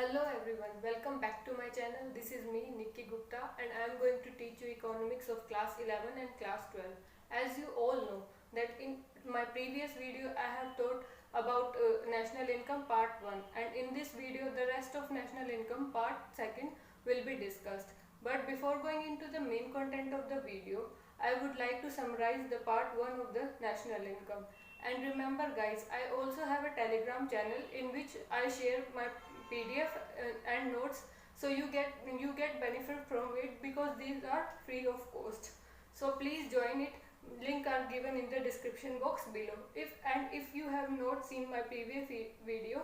Hello everyone, welcome back to my channel. This is me Nikki Gupta and I am going to teach you economics of class 11 and class 12. As you all know that in my previous video I have taught about national income part 1 and in this video the rest of national income part 2 will be discussed. But before going into the main content of the video, I would like to summarize the part 1 of the national income. And remember guys, I also have a Telegram channel in which I share my PDF and notes, so you get benefit from it because these are free of cost. So please join it. Link are given in the description box below. If you have not seen my previous video,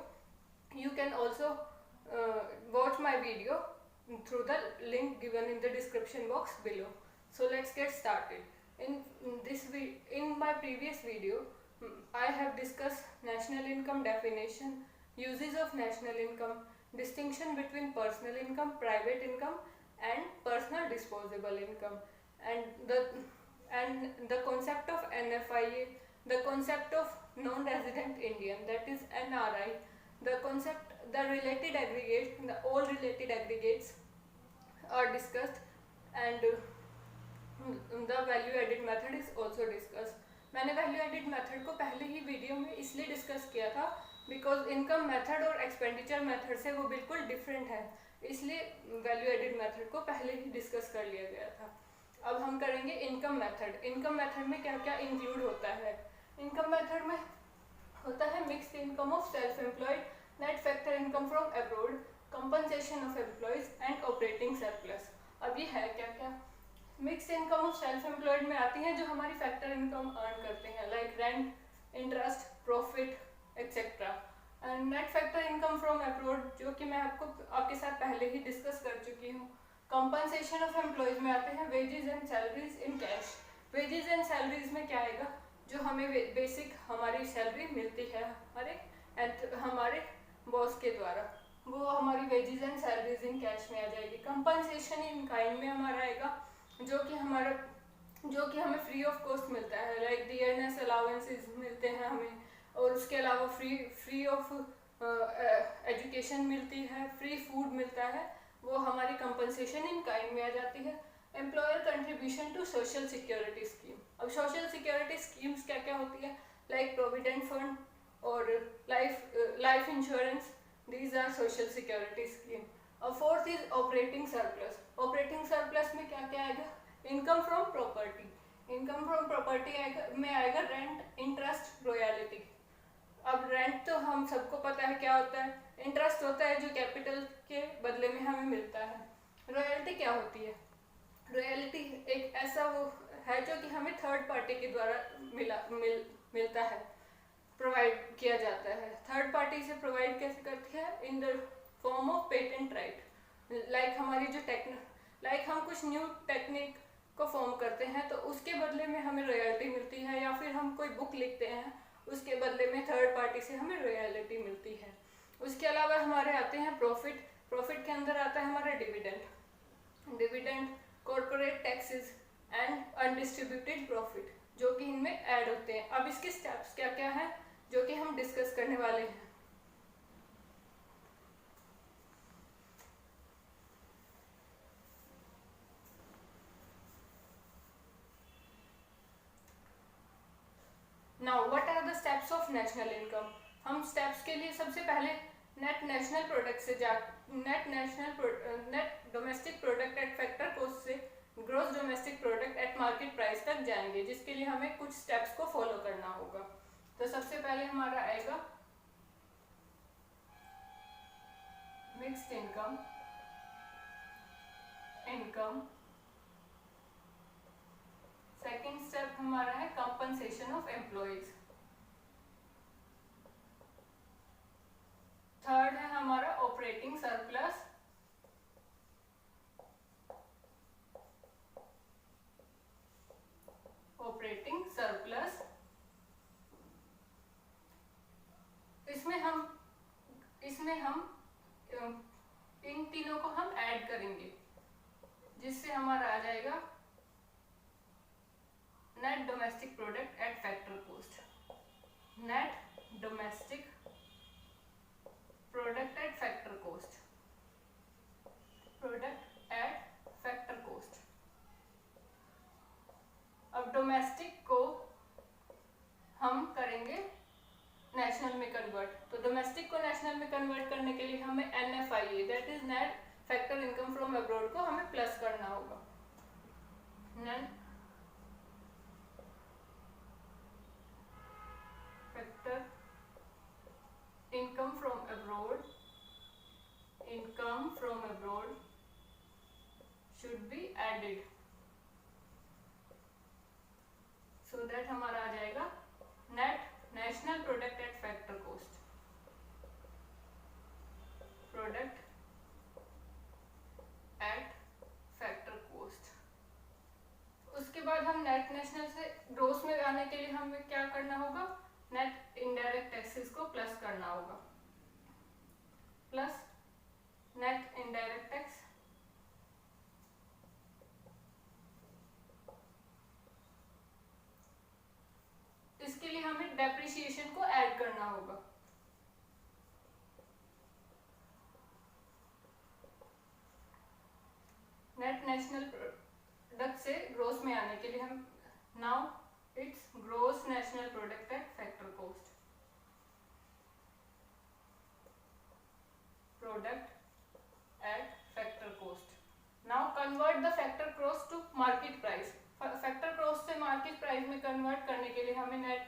you can also watch my video through the link given in the description box below. So let's get started. In my previous video, I have discussed national income definition, uses of national income, distinction between personal income, private income and personal disposable income, and the concept of NFIA, the concept of non-resident Indian, that is NRI, the related aggregates, all related aggregates are discussed, and the value added method is also discussed. मैंने value added method को पहले ही video में इसलिए discuss किया था because income method और expenditure method से वो बिल्कुल डिफरेंट है, इसलिए वैल्यू एडिड मेथड को पहले ही डिस्कस कर लिया गया था. अब हम करेंगे इनकम मेथड. इनकम मेथड में क्या क्या इंक्लूड होता है. इनकम मेथड में होता है mixed income of self employed, net factor income from abroad, compensation of employees and operating surplus. अब ये है क्या क्या. Mixed income of self employed में आती है जो हमारी फैक्टर इनकम अर्न करते हैं, like rent, interest, profit etcetera. And net factor income from abroad, जो कि मैं आपके साथ पहले ही डिस्कस कर चुकी हूँ. कंपनसेशन ऑफ एम्प्लॉयज में आते हैं wages and salaries in cash. Wages and salaries में क्या आएगा, जो हमें बेसिक हमारी सैलरी मिलती है हमारे बॉस के द्वारा, वो हमारी wages and salaries in cash में आ जाएगी. कंपनसेशन इन काइंड में हमारा आएगा जो कि हमें फ्री ऑफ कॉस्ट मिलता है, लाइक डियरनेस अलाउंसेस मिलते हैं हमें, और उसके अलावा फ्री ऑफ एजुकेशन मिलती है, फ्री फूड मिलता है, वो हमारी कंपनसेशन इन काइंड में आ जाती है. Employer contribution to social security scheme. अब सोशल सिक्योरिटी स्कीम्स क्या क्या होती है, लाइक प्रोविडेंट फंड और life insurance, these are social security scheme. और fourth is operating surplus. Operating surplus में क्या क्या आएगा, income from property. Income from property में आएगा रेंट, इंटरेस्ट, रॉयल्टी. अब रेंट तो हम सबको पता है क्या होता है, इंटरेस्ट होता है जो कैपिटल के बदले में हमें मिलता है. रॉयल्टी क्या होती है, रॉयल्टी एक ऐसा वो है जो कि हमें थर्ड पार्टी के द्वारा मिलता है, प्रोवाइड किया जाता है. थर्ड पार्टी से प्रोवाइड कैसे करती है, in the form of patent right. Like हमारी जो हम कुछ न्यू टेक्निक को फॉर्म करते हैं तो उसके बदले में हमें रॉयल्टी मिलती है, या फिर हम कोई बुक लिखते हैं उसके बदले में थर्ड पार्टी से हमें रॉयल्टी मिलती है. उसके अलावा हमारे आते हैं प्रॉफिट. प्रॉफिट के अंदर आता है हमारा dividend, corporate taxes and undistributed profit, जो कि इनमें ऐड होते हैं. अब इसके स्टेप्स क्या क्या हैं जो कि हम डिस्कस करने वाले हैं. Now what are the steps of national income. हम स्टेप्स के लिए सबसे पहले net domestic product at factor cost से gross domestic product at market price तक जाएंगे, जिसके लिए हमें कुछ स्टेप्स को फॉलो करना होगा. तो सबसे पहले हमारा आएगा मिक्स्ड इनकम. सेकेंड स्टेप हमारा है कंपनसेशन ऑफ एम्प्लॉयज. थर्ड है हमारा ऑपरेटिंग सरप्लस. इसमें हम इन तीनों को हम ऐड करेंगे, जिससे हमारा आ जाएगा net domestic product at factor cost. Net domestic product at factor cost. International में कन्वर्ट करने के लिए हमें NFIA that is net factor income from abroad को हमें प्लस करना होगा। Net factor income from abroad should be added so that हमारा आ जाएगा net national product at factor cost, product at factor cost। उसके बाद हम नेट नेशनल से ग्रोस में आने के लिए हमें क्या करना होगा, नेट इनडायरेक्ट टैक्सेस को प्लस करना होगा, प्लस नेट इनडायरेक्ट टैक्स इसके लिए हमें डेप्रिसिएशन को ऐड करना होगा। नेट नेशनल प्रोडक्ट से ग्रोस में आने के लिए हम now it's gross national product at factor cost, product at factor cost. Now convert the factor cost to market price. Factor cost से मार्केट प्राइस में कन्वर्ट करने के लिए हमें नेट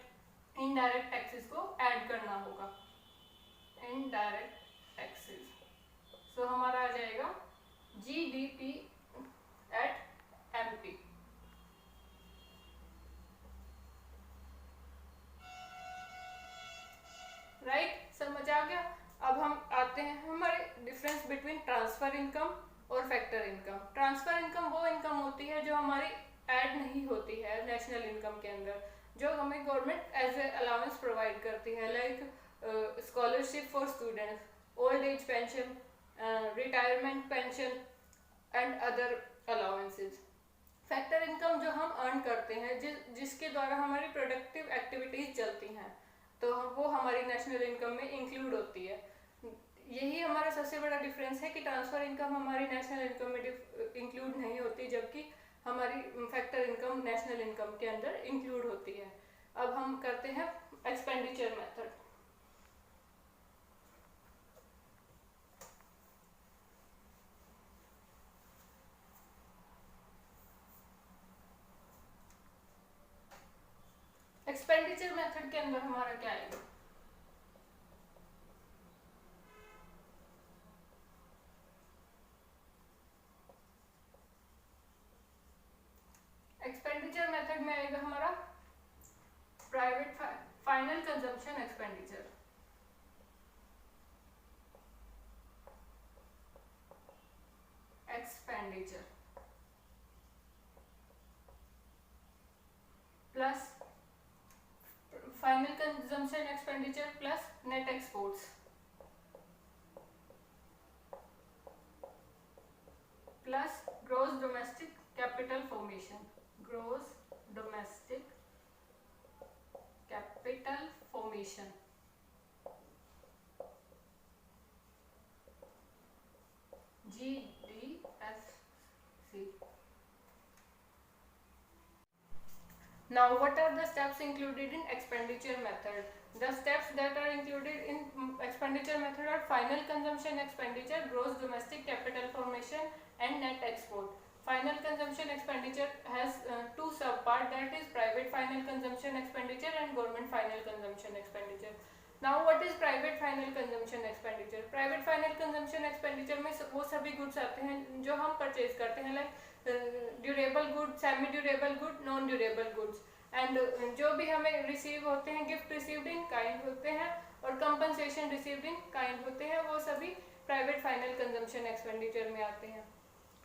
इनडायरेक्ट टैक्सेस को ऐड करना होगा, इनडायरेक्ट टैक्सेस। सो हमारा आ जाएगा GDP एट MP। राइट, समझ आ गया। अब हम आते हैं हमारे डिफरेंस बिटवीन ट्रांसफर इनकम और फैक्टर इनकम। ट्रांसफर इनकम वो इनकम होती है जो हमारी ऐड नहीं होती है नेशनल इनकम के अंदर, जो हमें government as a allowance provide करती है, like scholarship for students, old age pension, retirement pension and other allowances. Factor income जो हम अर्न करते हैं, जिसके द्वारा हमारी प्रोडक्टिव एक्टिविटीज चलती हैं, तो वो हमारी नेशनल इनकम में इंक्लूड होती है। यही हमारा सबसे बड़ा डिफरेंस है कि ट्रांसफर इनकम हमारी नेशनल इनकम में इंक्लूड नहीं होती, जबकि हमारी फैक्टर इनकम नेशनल इनकम के अंदर इंक्लूड होती है। अब हम करते हैं एक्सपेंडिचर मेथड। एक्सपेंडिचर मेथड के अंदर हमारा क्या आएगा, एक्सपेंडिचर मेथड में आएगा हमारा private final consumption expenditure. Expenditure plus final consumption expenditure plus net exports plus gross domestic capital formation, gross domestic capital formation, GDFC। Now what are the steps included in expenditure method? The steps that are included in expenditure method are final consumption expenditure, gross domestic capital formation and net export. Final consumption expenditure has two subparts, that is private final consumption expenditure and government final consumption expenditure. Now what is private final consumption expenditure? Private final consumption expenditure में वो सभी goods आते हैं जो हम purchase करते हैं, like durable good, semi durable good, non durable goods, and जो भी हमें रिसीव होते हैं, गिफ्ट रिसीव्ड इन काइंड होते हैं और कंपनसेशन रिसीव्ड इन काइंड होते हैं, वो सभी प्राइवेट फाइनल कंजम्पशन एक्सपेंडिचर में आते हैं।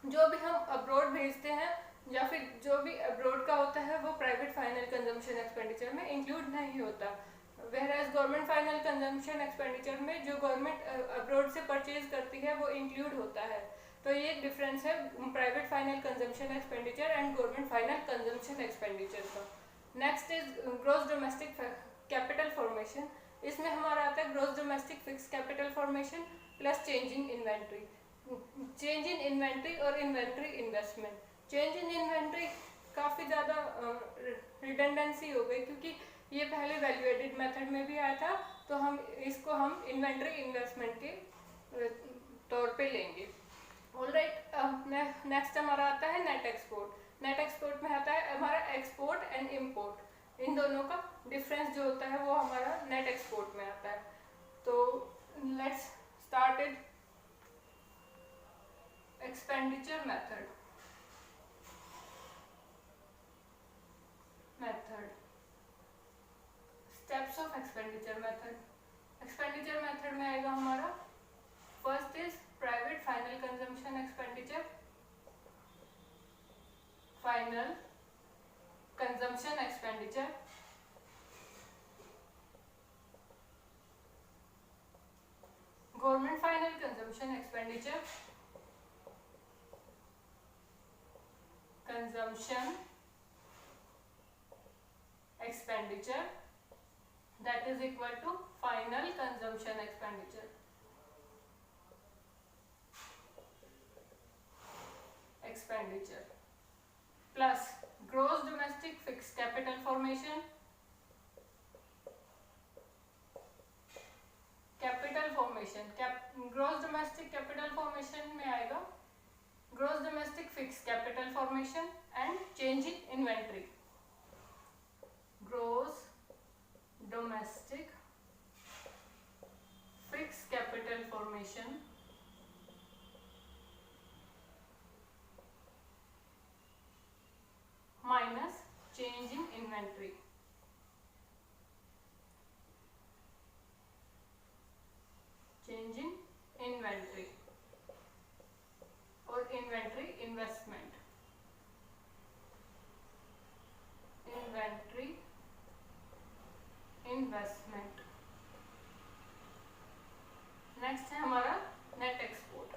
जो भी हम अब्रॉड भेजते हैं या फिर जो भी अब्रॉड का होता है वो प्राइवेट फाइनल कंजम्पशन एक्सपेंडिचर में इंक्लूड नहीं होता, whereas government final consumption expenditure में जो गवर्नमेंट अब्रॉड से परचेज करती है वो इंक्लूड होता है। तो ये एक डिफरेंस है private final consumption expenditure and government final consumption expenditure का। Next is gross domestic capital formation. इसमें हमारा आता है gross domestic fix capital formation plus change in inventory. Change in inventory और inventory investment. Change in inventory काफ़ी ज़्यादा redundancy हो गई क्योंकि ये पहले वैल्यू एडेड मेथड में भी आया था, तो तो हम इसको हम इन्वेंट्री इन्वेस्टमेंट के तौर पे लेंगे। ऑलराइट, नेक्स्ट हमारा आता है नेट एक्सपोर्ट। नेट एक्सपोर्ट में आता है हमारा एक्सपोर्ट एंड इम्पोर्ट, इन दोनों का डिफरेंस जो होता है वो हमारा नेट एक्सपोर्ट में आता है। तो let's start it. Expenditure method steps of expenditure method. Expenditure method में आएगा हमारा first is private final consumption expenditure, final consumption expenditure, government final consumption expenditure, consumption expenditure that is equal to final consumption expenditure. Expenditure plus gross domestic fixed capital formation, gross domestic capital formation में आएगा gross domestic fixed capital formation and change in inventory. Gross domestic fixed capital formation minus change in inventory. Change in inventory or inventory investment. Inventory investment. Next है हमारा net export.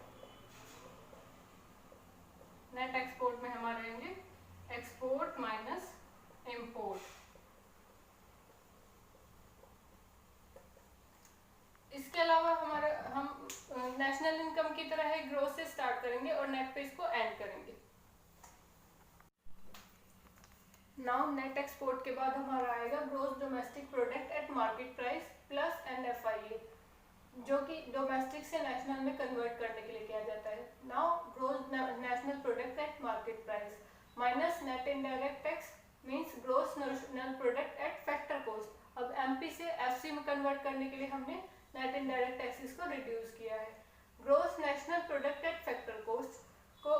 Net export में हमारे आएंगे export minus import. इसके अलावा हमारा हम national income की तरह है ग्रोथ से स्टार्ट करेंगे और नेट पे इसको एंड करेंगे। नाउ नेट एक्सपोर्ट के बाद हमारा आएगा gross domestic product at market price plus NFIA, जो कि डोमेस्टिक से नेशनल में कन्वर्ट करने के लिए किया जाता है। Now gross national product at market price minus net indirect tax means gross national product at factor cost. अब MP से FC में कन्वर्ट करने के लिए हमने नेट इनडायरेक्ट टैक्सेस को रिड्यूस किया है। Gross national product at factor cost को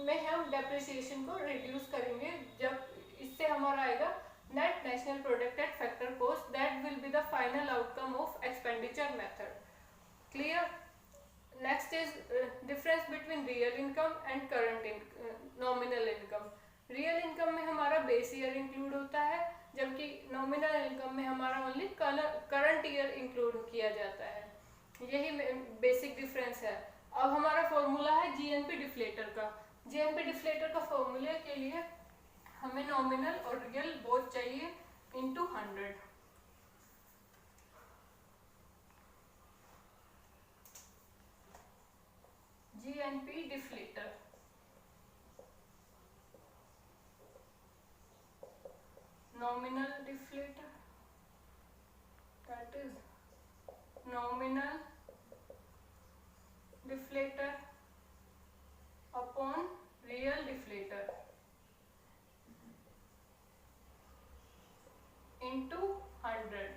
में हम डेप्रिसिएशन को रिड्यूस करेंगे, जब इससे हमारा आएगा net national product at factor cost, that will be the final outcome of expenditure method. Clear? Next is difference between real income and current nominal income. Real income में हमारा बेस ईयर इंक्लूड होता है, जबकि nominal income में हमारा only current year include किया जाता है। यही बेसिक डिफरेंस है। अब हमारा फॉर्मूला है GNP डिफ्लेटर का। GNP डिफ्लेटर का फॉर्मूले के लिए हमें नॉमिनल और रियल बोथ चाहिए into 100। GNP deflator nominal deflator, that is nominal deflator upon real deflator into 100.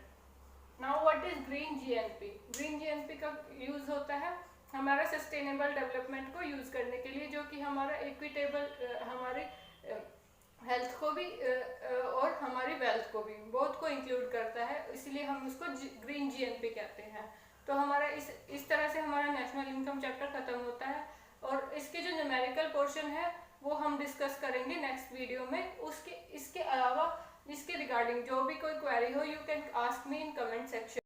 Now what is green GNP? Green GNP का यूज होता है हमारा सस्टेनेबल डेवलपमेंट को यूज करने के लिए, जो कि हमारा इक्विटेबल हमारे हेल्थ को भी और हमारी वेल्थ को भी बोथ को इंक्लूड करता है, इसलिए हम उसको ग्रीन GNP कहते हैं। तो हमारा इस तरह से हमारा नेशनल इनकम चैप्टर खत्म होता है, और इसके जो न्यूमेरिकल पोर्शन है वो हम डिस्कस करेंगे नेक्स्ट वीडियो में। इसके अलावा इसके रिगार्डिंग जो भी कोई क्वेरी हो, you can ask me in comment section.